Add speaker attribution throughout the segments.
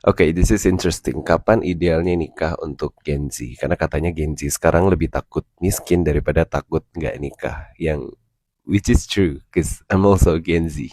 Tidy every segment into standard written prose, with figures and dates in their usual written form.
Speaker 1: Oke, this is interesting. Kapan idealnya nikah untuk Gen Z? Karena katanya Gen Z sekarang lebih takut miskin daripada takut nggak nikah. Yang which is true, cause I'm also Gen Z.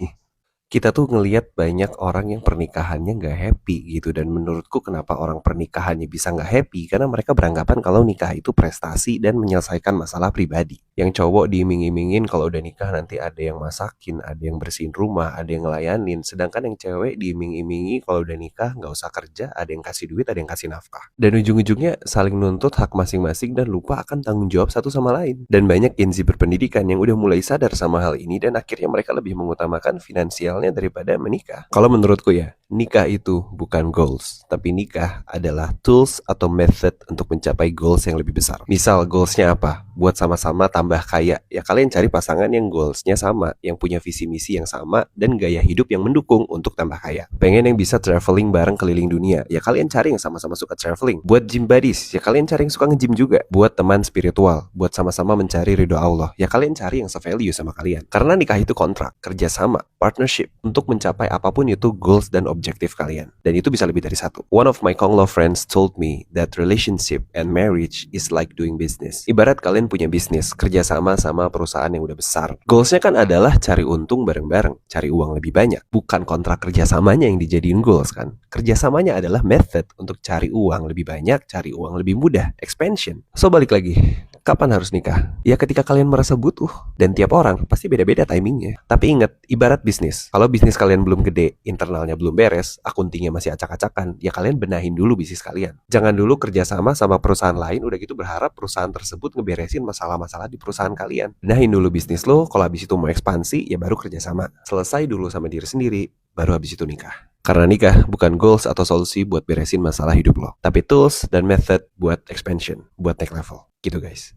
Speaker 1: Kita tuh ngelihat banyak orang yang pernikahannya nggak happy gitu, dan menurutku kenapa orang pernikahannya bisa nggak happy karena mereka beranggapan kalau nikah itu prestasi dan menyelesaikan masalah pribadi. Yang cowok diiming-imingin kalau udah nikah nanti ada yang masakin, ada yang bersihin rumah, ada yang ngelayanin, sedangkan yang cewek diiming-imingi kalau udah nikah nggak usah kerja, ada yang kasih duit, ada yang kasih nafkah, dan ujung-ujungnya saling nuntut hak masing-masing dan lupa akan tanggung jawab satu sama lain. Dan banyak Gen Z berpendidikan yang udah mulai sadar sama hal ini, dan akhirnya mereka lebih mengutamakan finansialnya daripada menikah. Kalau menurutku ya, nikah itu bukan goals, tapi nikah adalah tools atau method untuk mencapai goals yang lebih besar. Misal goalsnya apa? Buat sama-sama tambah kaya. Ya kalian cari pasangan yang goalsnya sama, yang punya visi misi yang sama, dan gaya hidup yang mendukung untuk tambah kaya. Pengen yang bisa traveling bareng keliling dunia, ya kalian cari yang sama-sama suka traveling. Buat gym buddies, ya kalian cari yang suka nge-gym juga. Buat teman spiritual, buat sama-sama mencari ridho Allah, ya kalian cari yang se-value sama kalian. Karena nikah itu kontrak, kerjasama, partnership, untuk mencapai apapun itu goals dan objektif kalian. Dan itu bisa lebih dari satu. One of my Konglo friends told me that relationship and marriage is like doing business. Ibarat kalian punya bisnis, kerjasama sama perusahaan yang udah besar. Goalsnya kan adalah cari untung bareng-bareng, cari uang lebih banyak. Bukan kontrak kerjasamanya yang dijadiin goals kan. Kerjasamanya adalah method untuk cari uang lebih banyak, cari uang lebih mudah, expansion. So balik lagi, kapan harus nikah? Ya ketika kalian merasa butuh. Dan tiap orang pasti beda-beda timingnya. Tapi ingat, ibarat bisnis. Kalau bisnis kalian belum gede, internalnya belum beres, akuntingnya masih acak-acakan, ya kalian benahin dulu bisnis kalian. Jangan dulu kerjasama sama perusahaan lain, udah gitu berharap perusahaan tersebut ngeberesin masalah-masalah di perusahaan kalian. Benahin dulu bisnis lo, kalau habis itu mau ekspansi, ya baru kerjasama. Selesai dulu sama diri sendiri, baru habis itu nikah. Karena nikah bukan goals atau solusi buat beresin masalah hidup lo, tapi tools dan method buat expansion, buat next level. Gitu guys.